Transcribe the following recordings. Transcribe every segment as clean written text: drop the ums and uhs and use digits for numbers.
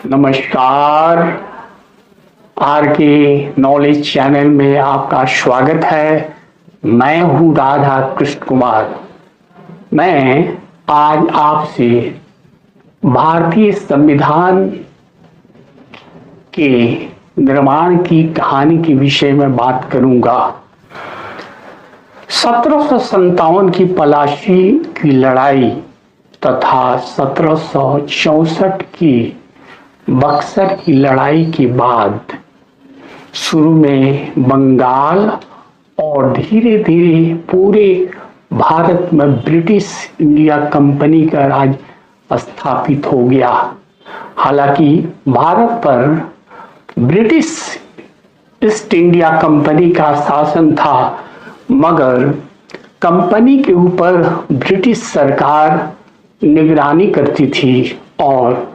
नमस्कार। आर के knowledge channel में आपका स्वागत है। मैं हूं राधा कृष्ण कुमार। मैं आज आपसे भारतीय संविधान के निर्माण की कहानी के विषय में बात करूंगा। 1757 की पलाशी की लड़ाई तथा 1764 की बक्सर की लड़ाई के बाद शुरू में बंगाल और धीरे धीरे पूरे भारत में ब्रिटिश इंडिया कंपनी का राज स्थापित हो गया। हालांकि भारत पर ब्रिटिश ईस्ट इंडिया कंपनी का शासन था, मगर कंपनी के ऊपर ब्रिटिश सरकार निगरानी करती थी और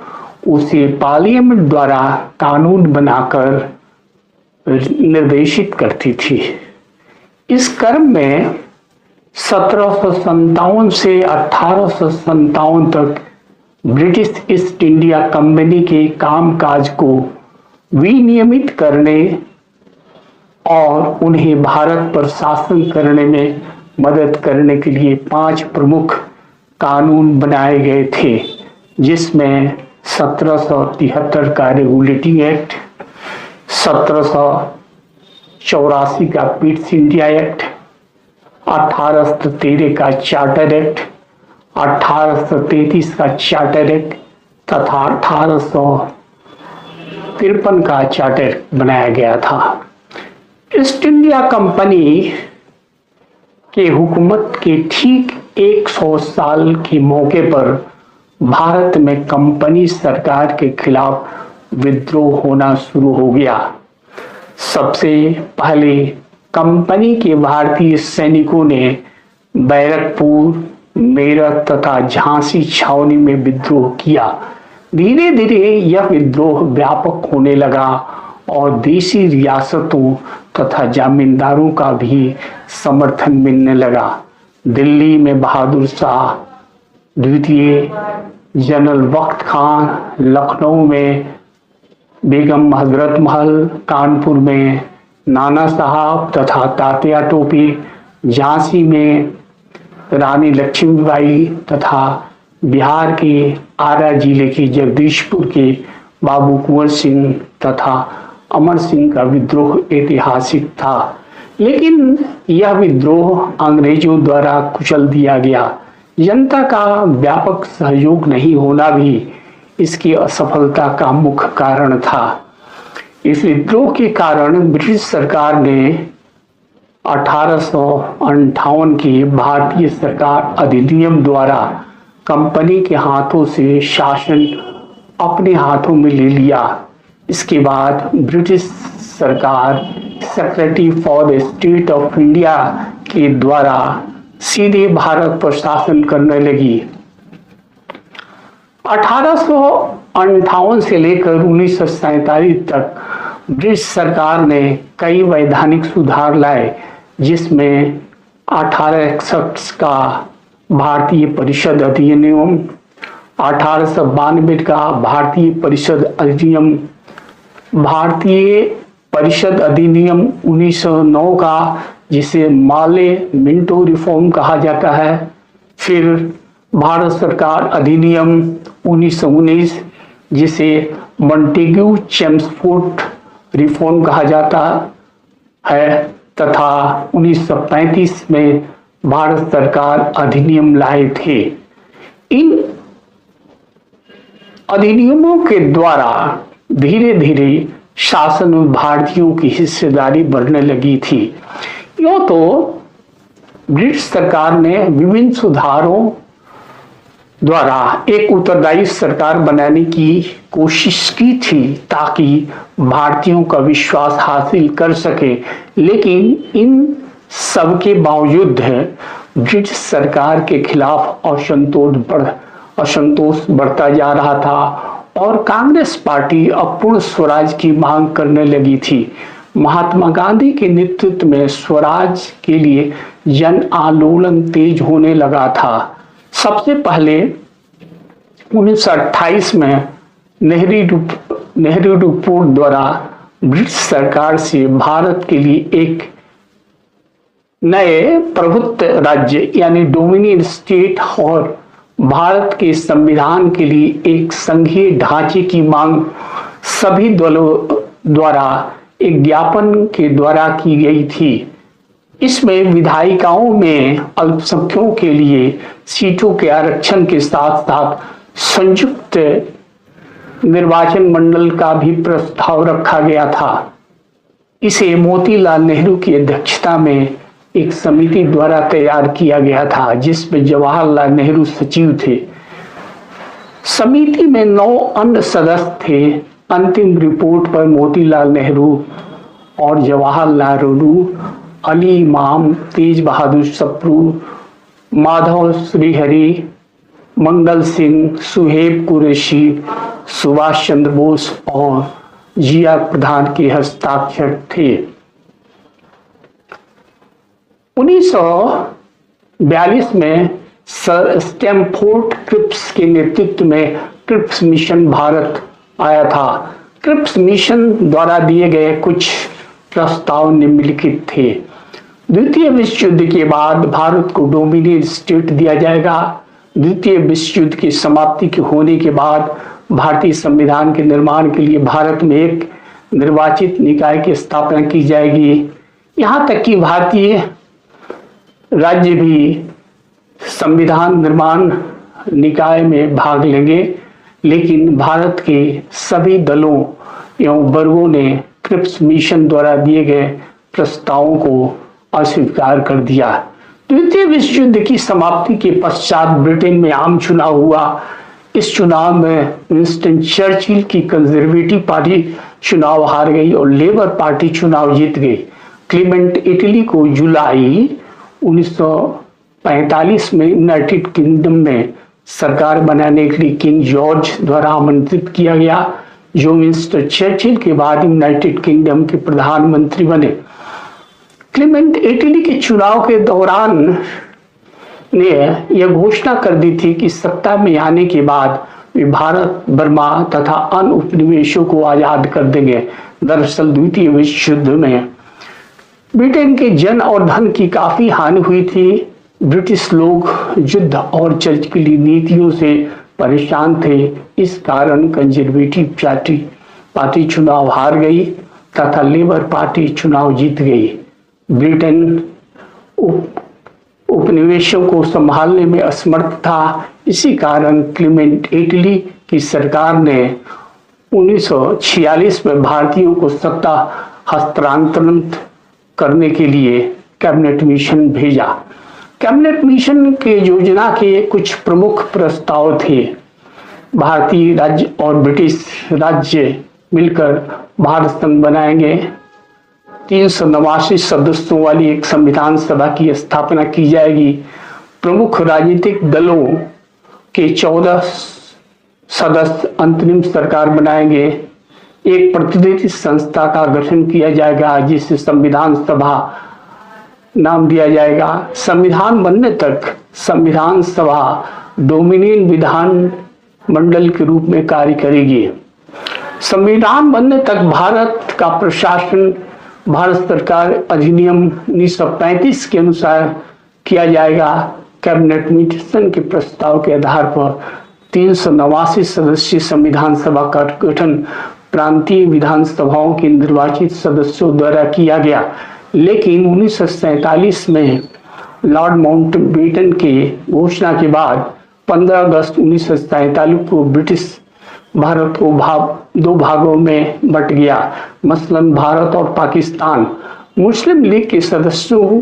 उसे पार्लियामेंट द्वारा कानून बनाकर निर्देशित करती थी। इस क्रम में 1757 से 1857 तक ब्रिटिश ईस्ट इंडिया कंपनी के कामकाज को विनियमित करने और उन्हें भारत पर शासन करने में मदद करने के लिए 5 प्रमुख कानून बनाए गए थे, जिसमें 1773 का रेगुलेटिंग एक्ट, 1784 का पिट्स इंडिया एक्ट, 1813 का चार्टर एक्ट, 1833 का चार्टर एक्ट तथा 1853 का चार्टर बनाया गया था। ईस्ट इंडिया कंपनी के हुकूमत के ठीक 100 साल के मौके पर भारत में कंपनी सरकार के खिलाफ विद्रोह होना शुरू हो गया। सबसे पहले कंपनी के भारतीय सैनिकों ने बैरकपुर, मेरठ तथा झांसी छावनी में विद्रोह किया। धीरे धीरे यह विद्रोह व्यापक होने लगा और देशी रियासतों तथा जमींदारों का भी समर्थन मिलने लगा। दिल्ली में बहादुर शाह द्वितीय, जनरल बख्त खान, लखनऊ में बेगम हजरत महल, कानपुर में नाना साहब तथा तात्या टोपे, झांसी में रानी लक्ष्मीबाई तथा बिहार के आरा जिले के जगदीशपुर के बाबू कुंवर सिंह तथा अमर सिंह का विद्रोह ऐतिहासिक था, लेकिन यह विद्रोह अंग्रेजों द्वारा कुचल दिया गया। जनता का व्यापक सहयोग नहीं होना भी इसकी असफलता का मुख्य कारण था। इस विद्रोह के कारण ब्रिटिश सरकार ने 1858 के भारतीय सरकार अधिनियम द्वारा कंपनी के हाथों से शासन अपने हाथों में ले लिया। इसके बाद ब्रिटिश सरकार secretary for the state of India के द्वारा सीधे भारत पर शासन करने लगी। 1858 से लेकर 1947 तक ब्रिटिश सरकार ने कई वैधानिक सुधार लाए, जिसमें 1861 का भारतीय परिषद अधिनियम, 1892 का भारतीय परिषद अधिनियम, भारतीय परिषद अधिनियम 1909 का जिसे माले मिंटो रिफॉर्म कहा जाता है, फिर भारत सरकार अधिनियम 1919 जिसे मॉन्टेग्यू चेम्सफोर्ड रिफॉर्म कहा जाता है, तथा 1935 में भारत सरकार अधिनियम लाए थे। इन अधिनियमों के द्वारा धीरे धीरे शासन में भारतीयों की हिस्सेदारी बढ़ने लगी थी। यूं तो ब्रिटिश सरकार ने विभिन्न सुधारों द्वारा एक उत्तरदायी सरकार बनाने की कोशिश की थी ताकि भारतीयों का विश्वास हासिल कर सके, लेकिन इन सब के बावजूद ब्रिटिश सरकार के खिलाफ असंतोष बढ़ता जा रहा था और कांग्रेस पार्टी अपूर्ण स्वराज की मांग करने लगी थी। महात्मा गांधी के नेतृत्व में स्वराज के लिए जन आंदोलन तेज होने लगा था। सबसे पहले 1928 में नेहरू रिपोर्ट द्वारा ब्रिटिश सरकार से भारत के लिए एक नए प्रभुत्व राज्य यानी डोमिनियन स्टेट और भारत के संविधान के लिए एक संघीय ढांचे की मांग सभी दलों द्वारा एक ज्ञापन के द्वारा की गई थी। इसमें विधायिकाओं में अल्पसंख्यकों के लिए सीटों के आरक्षण के साथ साथ संयुक्त निर्वाचन मंडल का भी प्रस्ताव रखा गया था। इसे मोतीलाल नेहरू की अध्यक्षता में एक समिति द्वारा तैयार किया गया था, जिसमें जवाहरलाल नेहरू सचिव थे। समिति में 9 अन्य सदस्य थे। अंतिम रिपोर्ट पर मोतीलाल नेहरू और जवाहरलाल नेहरू, अली इमाम, तेज बहादुर सप्रू, माधव श्रीहरि, मंगल सिंह, सुहेब कुरैशी, सुभाष चंद्र बोस और जिया प्रधान के हस्ताक्षर थे। 1942 में सर स्टैमफोर्ड क्रिप्स के नेतृत्व में क्रिप्स मिशन भारत आया था। क्रिप्स मिशन द्वारा दिए गए कुछ प्रस्ताव निम्नलिखित थे। द्वितीय विश्व युद्ध के बाद भारत को डोमिनियन स्टेट दिया जाएगा। द्वितीय विश्व युद्ध की समाप्ति के होने के बाद भारतीय संविधान के निर्माण के लिए भारत में एक निर्वाचित निकाय की स्थापना की जाएगी। यहाँ तक कि भारतीय राज्य भी संविधान निर्माण निकाय में भाग लेंगे, लेकिन भारत के सभी दलों एवं वर्गों ने क्रिप्स मिशन द्वारा दिए गए प्रस्तावों को अस्वीकार कर दिया। द्वितीय विश्व युद्ध की समाप्ति के पश्चात ब्रिटेन में आम चुनाव हुआ। इस चुनाव में विंस्टन चर्चिल की कंजर्वेटिव पार्टी चुनाव हार गई और लेबर पार्टी चुनाव जीत गई। क्लीमेंट इटली को जुलाई 1945 में यूनाइटेड किंगडम में सरकार बनाने के लिए किंग जॉर्ज द्वारा आमंत्रित किया गया, जो विंस्टन चर्चिल के बाद यूनाइटेड किंगडम के प्रधानमंत्री बने। क्लीमेंट इटली के चुनाव के दौरान ने यह घोषणा कर दी थी कि सत्ता में आने के बाद वे भारत, बर्मा तथा अन्य उपनिवेशों को आजाद कर देंगे। दरअसल द्वितीय विश्व युद्ध में ब्रिटेन के जन और धन की काफी हानि हुई थी। ब्रिटिश लोग युद्ध और चर्चिल नीतियों से परेशान थे। इस कारण कंजर्वेटिव पार्टी चुनाव हार गई तथा लेबर पार्टी चुनाव जीत गई। ब्रिटेन उपनिवेशों को संभालने में असमर्थ था। इसी कारण क्लीमेंट इटली की सरकार ने 1946 में भारतीयों को सत्ता हस्तांतरित करने के लिए कैबिनेट मिशन भेजा। कैबिनेट मिशन के योजना के कुछ प्रमुख प्रस्ताव थे। भारतीय राज्य और ब्रिटिश राज्य मिलकर भारत संघ बनाएंगे। 389 सदस्यों वाली एक संविधान सभा की स्थापना की जाएगी। प्रमुख राजनीतिक दलों के 14 सदस्य अंतरिम सरकार बनाएंगे। एक प्रतिनिधि संस्था का गठन किया जाएगा, जिसे संविधान सभा नाम दिया जाएगा। संविधान बनने तक संविधान सभा डोमिनियन विधान मंडल के रूप में कार्य करेगी। संविधान बनने तक भारत का प्रशासन भारत सरकार अधिनियम 1935 के अनुसार किया जाएगा। कैबिनेट मिशन के प्रस्ताव के आधार पर 389 सदस्यीय संविधान सभा का गठन प्रांतीय विधानसभाओं के निर्वाचित सदस्यों द्वारा किया गया, लेकिन 1947 में लॉर्ड माउंटबेटन के घोषणा के बाद 15 अगस्त 1947 को ब्रिटिश भारत को दो भागों में बट गया। मसलन भारत और पाकिस्तान। मुस्लिम लीग के सदस्यों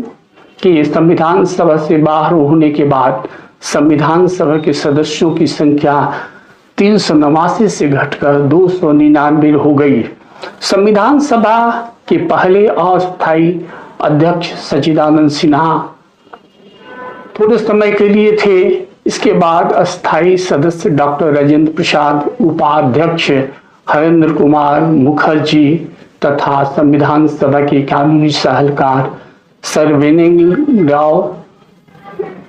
के संविधान सभा से बाहर होने के बाद संविधान सभा के सदस्यों की संख्या 389 से घटकर 299 हो गई। संविधान सभा के पहले अस्थायी अध्यक्ष सच्चिदानंद सिन्हा थोड़े समय के लिए थे। इसके बाद अस्थायी सदस्य डॉक्टर राजेंद्र प्रसाद, उपाध्यक्ष हरेंद्र कुमार मुखर्जी तथा संविधान सभा के कानूनी सलाहकार सर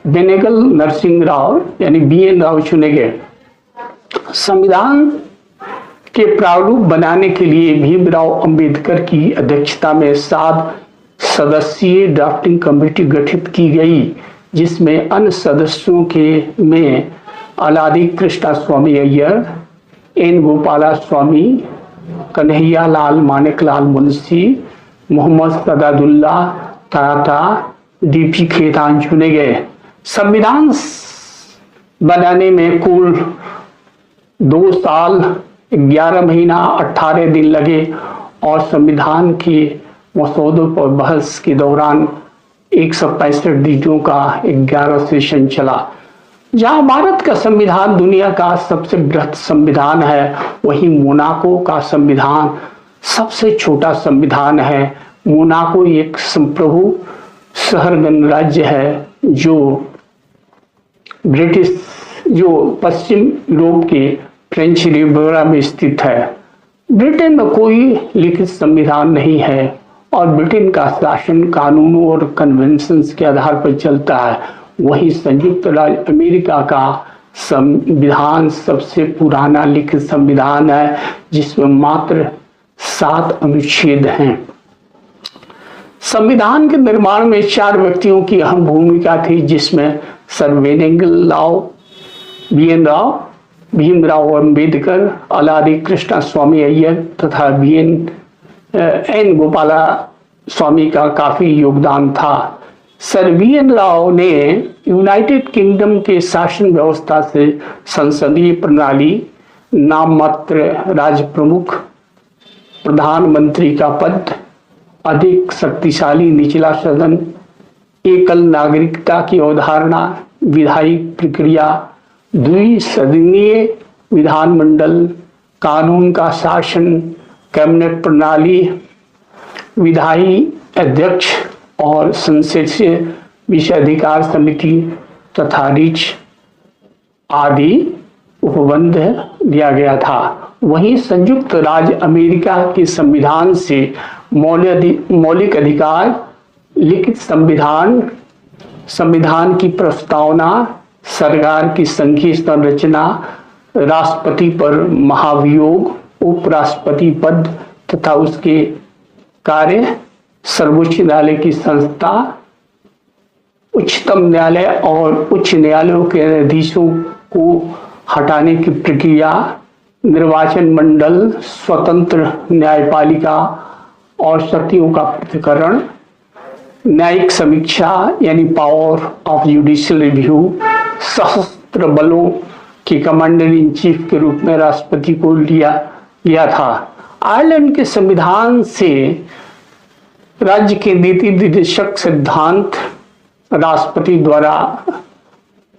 बेनेगल नरसिंह राव यानी BN राव चुने गए। संविधान के प्रारूप बनाने के लिए भीमराव अंबेडकर की अध्यक्षता में 7 सदस्यीय ड्राफ्टिंग कमेटी गठित की गई, जिसमें अन्य सदस्यों के में अलादी कृष्णा स्वामी अय्यर, एन गोपाला स्वामी, कन्हैया लाल मानिकलाल मुंशी, मोहम्मद सदादुल्ला टाटा, डीपी खेतान चुने गए। संविधान बनाने में कुल 2 साल 11 महीना 18 दिन लगे और संविधान के मसौदों पर बहस के दौरान 165 दिनों का 11 सेशन चला। जहां भारत का संविधान दुनिया का सबसे बृहत संविधान है, वहीं मोनाको का संविधान सबसे छोटा संविधान है। मोनाको एक संप्रभु शहर गणराज्य है जो पश्चिम यूरोप के फ्रेंच रिवियरा में स्थित है। ब्रिटेन में कोई लिखित संविधान नहीं है और ब्रिटेन का शासन कानूनों और कन्वेंशंस के आधार पर चलता है। वहीं संयुक्त राज्य अमेरिका का संविधान सबसे पुराना लिखित संविधान है, जिसमें मात्र 7 अनुच्छेद हैं। संविधान के निर्माण में 4 व्यक्तियों की अहम भूमिका थी, जिसमें सर भीमराव अंबेडकर, अलादी कृष्णा स्वामी अय्यर तथा एन गोपाला स्वामी का काफी योगदान था। सर वीएन राव ने यूनाइटेड किंगडम के शासन व्यवस्था से संसदीय प्रणाली, नाम मात्र राज प्रमुख, प्रधानमंत्री का पद, अधिक शक्तिशाली निचला सदन, एकल नागरिकता की अवधारणा, विधायी प्रक्रिया, द्विसदनीय विधानमंडल, कानून का शासन, कैबिनेट प्रणाली, विधायी अध्यक्ष और संसदीय विशेषाधिकार समिति तथा रिच आदि उपबंध दिया गया था। वहीं संयुक्त राज्य अमेरिका के संविधान से मौलिक अधिकार, लिखित संविधान की प्रस्तावना, सरकार की संघीय संरचना, राष्ट्रपति पर महाभियोग, उपराष्ट्रपति पद तथा उसके कार्य, सर्वोच्च न्यायालय की संस्था, उच्चतम न्यायालय और उच्च न्यायालयों के न्यायाधीशों को हटाने की प्रक्रिया, निर्वाचन मंडल, स्वतंत्र न्यायपालिका और शक्तियों का पृथक्करण, न्यायिक समीक्षा यानी पावर ऑफ जुडिशियल रिव्यू, सशस्त्र बलों के कमांडर इन चीफ के रूप में राष्ट्रपति को लिया गया था। आयरलैंड के संविधान से राज्य के नीति निर्देशक सिद्धांत, राष्ट्रपति द्वारा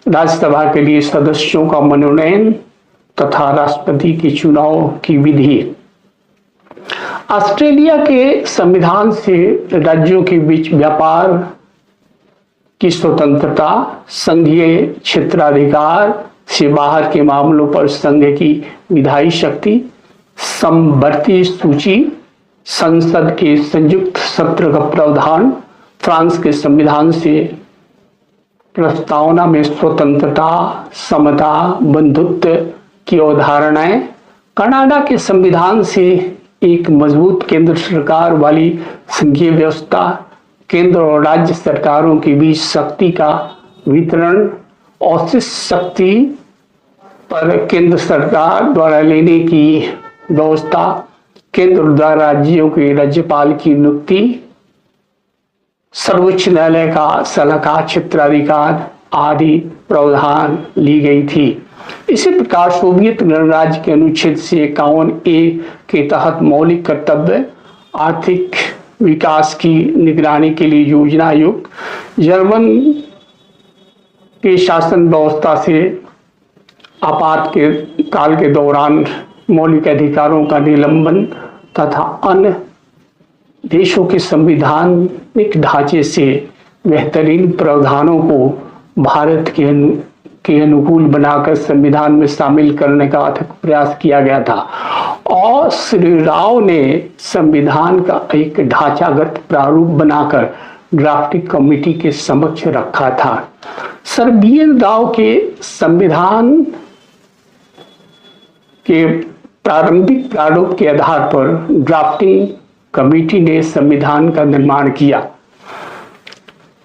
राज्यसभा के लिए सदस्यों का मनोनयन तथा राष्ट्रपति के चुनाव की विधि। ऑस्ट्रेलिया के संविधान से राज्यों के बीच व्यापार की स्वतंत्रता, संघीय क्षेत्राधिकार से बाहर के मामलों पर संघ की विधायी शक्ति, समवर्ती सूची, संसद के संयुक्त सत्र का प्रावधान। फ्रांस के संविधान से प्रस्तावना में स्वतंत्रता, समता, बंधुत्व की अवधारणाएं। कनाडा के संविधान से एक मजबूत केंद्र सरकार वाली संघीय व्यवस्था, केंद्र और राज्य सरकारों के बीच शक्ति का वितरण, औचित्य शक्ति पर केंद्र सरकार द्वारा लेने की व्यवस्था, केंद्र द्वारा राज्यों के राज्यपाल की नियुक्ति, सर्वोच्च न्यायालय का सलाहकार क्षेत्राधिकार आदि प्रावधान ली गई थी। इसी प्रकार सोवियत गणराज्य के अनुच्छेद 51A के तहत मौलिक कर्तव्य, आर्थिक विकास की निगरानी के लिए योजना आयोग, जर्मन के शासन व्यवस्था से आपात के काल के दौरान मौलिक अधिकारों का निलंबन तथा अन्य देशों के संवैधानिक ढांचे से बेहतरीन प्रावधानों को भारत के अनुकूल बनाकर संविधान में शामिल करने का अथक प्रयास किया गया था और श्री राव ने संविधान का एक ढांचागत प्रारूप बनाकर ड्राफ्टिंग कमेटी के समक्ष रखा था। सर बी एन राव के संविधान के प्रारंभिक प्रारूप के आधार पर ड्राफ्टिंग कमेटी ने संविधान का निर्माण किया।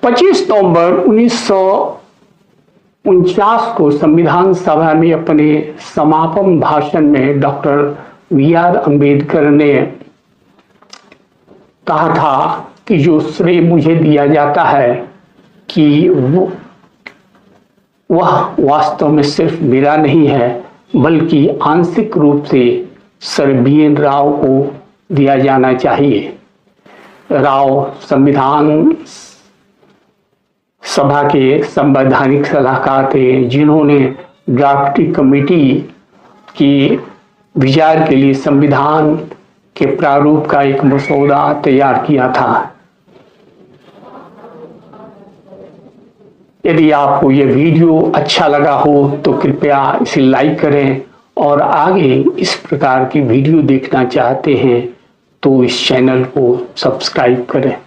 25 नवंबर 1949 को संविधान सभा में अपने समापन भाषण में डॉक्टर बी.आर. अम्बेडकर ने कहा था कि जो श्रेय मुझे दिया जाता है कि वह वास्तव में सिर्फ मेरा नहीं है, बल्कि आंशिक रूप से सर बी.एन. राव को दिया जाना चाहिए। राव संविधान सभा के संवैधानिक सलाहकार थे, जिन्होंने ड्राफ्टिंग कमेटी की विचार के लिए संविधान के प्रारूप का एक मसौदा तैयार किया था। यदि आपको यह वीडियो अच्छा लगा हो तो कृपया इसे लाइक करें, और आगे इस प्रकार की वीडियो देखना चाहते हैं तो इस चैनल को सब्सक्राइब करें।